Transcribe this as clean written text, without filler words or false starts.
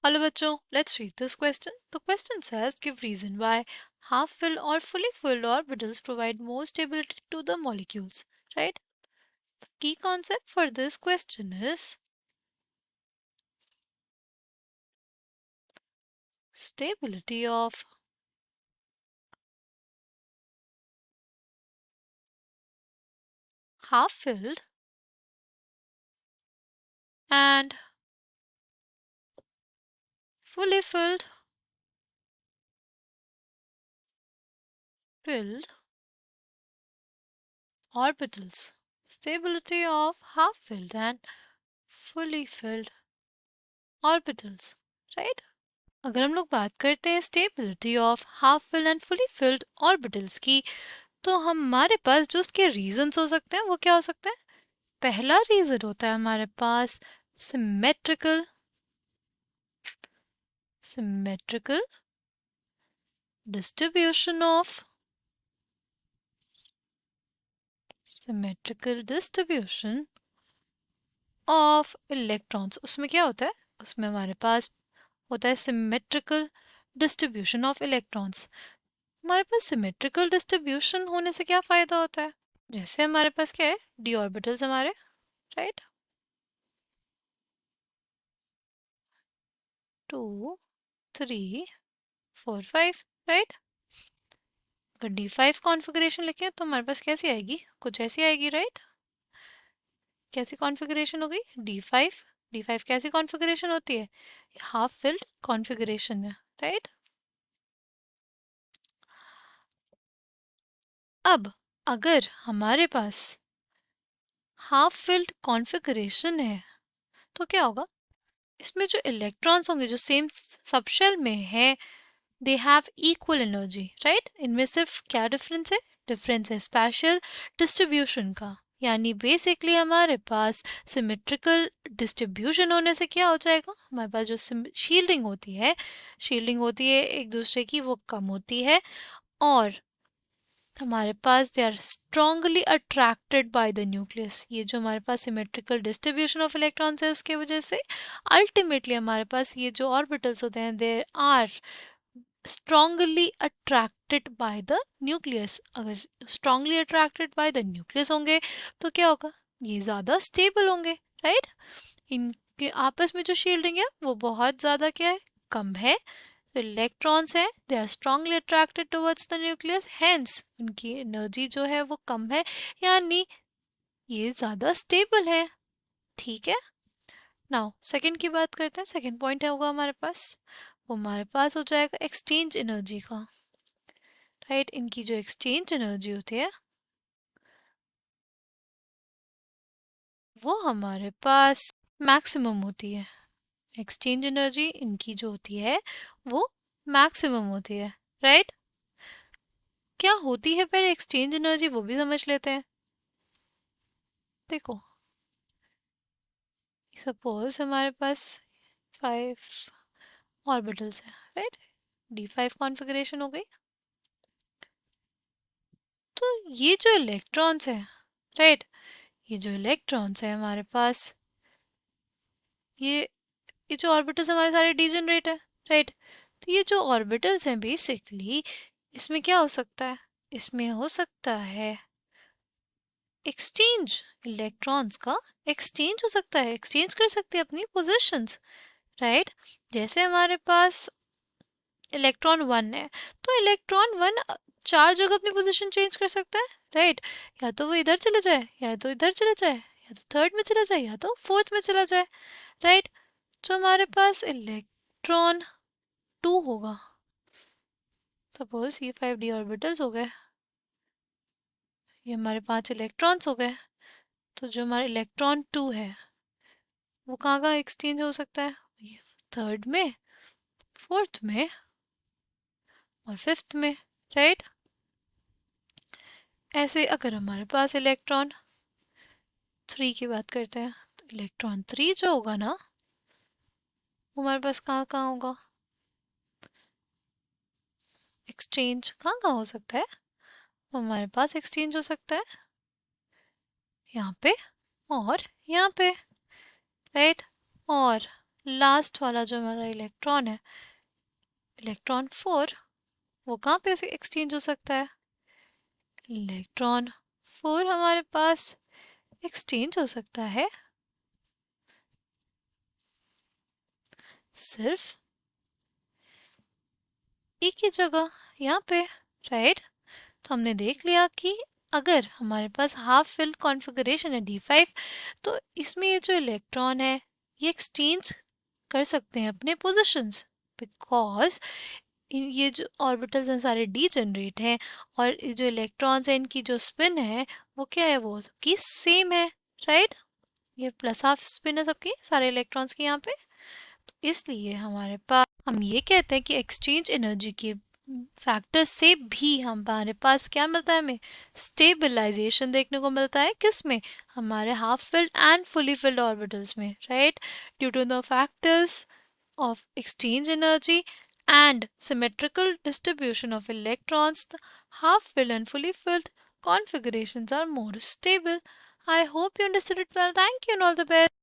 Hello bachcho, let's read this question. The question says give reason why half-filled or fully filled orbitals provide more stability to the molecules, right? The key concept for this question is stability of half-filled and fully filled orbitals. Stability of half-filled and fully filled orbitals, right? अगर हम लोग बात करते हैं stability of half filled and fully filled orbitals की, तो हमारे पास जो उसके रीजंस हो सकते हैं वो क्या हो सकते हैं? पहला रीजन होता है हमारे पास सिमेट्रिकल डिस्ट्रीब्यूशन ऑफ इलेक्ट्रॉन्स। उसमें क्या होता है? उसमें हमारे पास होता है सिमेट्रिकल डिस्ट्रीब्यूशन ऑफ इलेक्ट्रॉन्स। हमारे पास सिमेट्रिकल डिस्ट्रीब्यूशन होने से क्या फायदा होता है? जैसे हमारे पास क्या है, डी ऑर्बिटल्स हमारे, राइट, 2 3 4 5, राइट। अगर D5 कॉन्फ़िगरेशन लिखें तो हमारे पास कैसी आएगी? कुछ ऐसी आएगी, राइट। कैसी कॉन्फ़िगरेशन होगी? D5 कैसी कॉन्फ़िगरेशन होती है? हाफ फिल्ड कॉन्फ़िगरेशन है, राइट। अब अगर हमारे पास हाफ फिल्ड कॉन्फ़िगरेशन है तो क्या होगा? इसमें जो इलेक्ट्रॉन्स होंगे जो सेम सबशेल में है, they have equal energy, right. इनमें सिर्फ क्या डिफरेंस है? डिफरेंस है स्पेशल डिस्ट्रीब्यूशन का। यानी बेसिकली हमारे पास सिमेट्रिकल डिस्ट्रीब्यूशन होने से क्या हो जाएगा? हमारे पास जो शील्डिंग होती है एक दूसरे की, वो कम होती है और हमारे पास they are strongly attracted by the nucleus. ये जो हमारे पास सिमेट्रिकल डिस्ट्रीब्यूशन ऑफ इलेक्ट्रॉन्स है उसके वजह से अल्टीमेटली हमारे पास ये जो ऑर्बिटल्स होते हैं they are strongly attracted by the nucleus। अगर strongly attracted by the nucleus होंगे तो क्या होगा? ये ज़्यादा स्टेबल होंगे, राइट। इनके आपस में जो शील्डिंग है वो बहुत ज़्यादा क्या है? कम है। तो इलेक्ट्रॉन्स हैं they are strongly attracted towards the nucleus, hence उनकी एनर्जी जो है वो कम है, यानी ये ज़्यादा स्टेबल है, ठीक है। नाउ सेकंड की बात करते हैं। सेकंड पॉइंट है होगा हमारे पास, वो हमारे पास हो जाएगा एक्सचेंज एनर्जी का, राइट। इनकी जो एक्सचेंज एनर्जी होती है वो हमारे पास मैक्सिमम होती है। एक्सचेंज एनर्जी इनकी जो होती है वो मैक्सिमम होती है, राइट। क्या होती है फिर एक्सचेंज एनर्जी, वो भी समझ लेते हैं। देखो सपोज हमारे पास 5 ऑर्बिटल्स हैं, राइट। D5 कॉन्फ़िगरेशन हो गई। तो ये जो इलेक्ट्रॉन्स हैं, राइट, ये जो इलेक्ट्रॉन्स हैं हमारे पास, ये ये जो ऑर्बिटल्स हमारे सारे डीजेनरेट है, राइट। तो ये जो ऑर्बिटल्स हैं बेसिकली, इसमें क्या हो सकता है? इसमें हो सकता है एक्सचेंज, इलेक्ट्रॉन्स का एक्सचेंज हो सकता है, एक्सचेंज कर सकते हैं अपनी पोजीशंस, राइट। जैसे हमारे पास इलेक्ट्रॉन 1 है तो इलेक्ट्रॉन 1 चार जगह अपनी पोजीशन चेंज कर सकता है, राइट। या तो वो इधर चले जाए, या तो इधर चले जाए, या तो थर्ड में चला जाए, या तो फोर्थ में चला जाए, राइट। तो हमारे पास इलेक्ट्रॉन 2 होगा। सपोज ये 5d ऑर्बिटल्स हो गए, ये हमारे 5 इलेक्ट्रॉन्स हो गए। तो जो हमारा इलेक्ट्रॉन 2 है वो कहाँ कहाँ एक्सचेंज हो सकता है? ये थर्ड में, फोर्थ में और फिफ्थ में, राइट। ऐसे अगर हमारे पास इलेक्ट्रॉन 3 की बात करते हैं तो इलेक्ट्रॉन 3 जो होगा ना वो हमारे पास कहाँ कहाँ होगा? एक्सचेंज कहाँ कहाँ हो सकता है? वो हमारे पास एक्सचेंज हो सकता है यहाँ पे और यहाँ पे, राइट। और लास्ट वाला जो हमारा इलेक्ट्रॉन है, इलेक्ट्रॉन 4, वो कहाँ पे से एक्सचेंज हो सकता है? इलेक्ट्रॉन 4 हमारे पास एक्सचेंज हो सकता है सिर्फ एक ही जगह, यहाँ पे, राइट। तो हमने देख लिया कि अगर हमारे पास हाफ फिल्ड कॉन्फ़िगरेशन है D5, तो इसमें ये जो इलेक्ट्रॉन है ये एक्सचेंज कर सकते हैं अपने पोजीशंस, बिकॉज ये जो ऑर्बिटल्स हैं सारे डीजेनरेट हैं, और ये जो इलेक्ट्रॉन्स हैं इनकी जो स्पिन है वो क्या है, वो सबकी सेम है, राइट। ये प्लस हाफ स्पिन है सबकी, सारे इलेक्ट्रॉन्स की यहाँ पे। तो इसलिए हमारे पास, हम ये कहते हैं कि एक्सचेंज एनर्जी के फैक्टर से भी हमारे पास क्या मिलता है, हमें स्टेबलाइजेशन देखने को मिलता है, किस में, हमारे half filled and fully filled orbitals में, right, due to the factors of exchange energy and symmetrical distribution of electrons, the half-filled and fully filled configurations are more stable. I hope you understood it well. Thank you and all the best.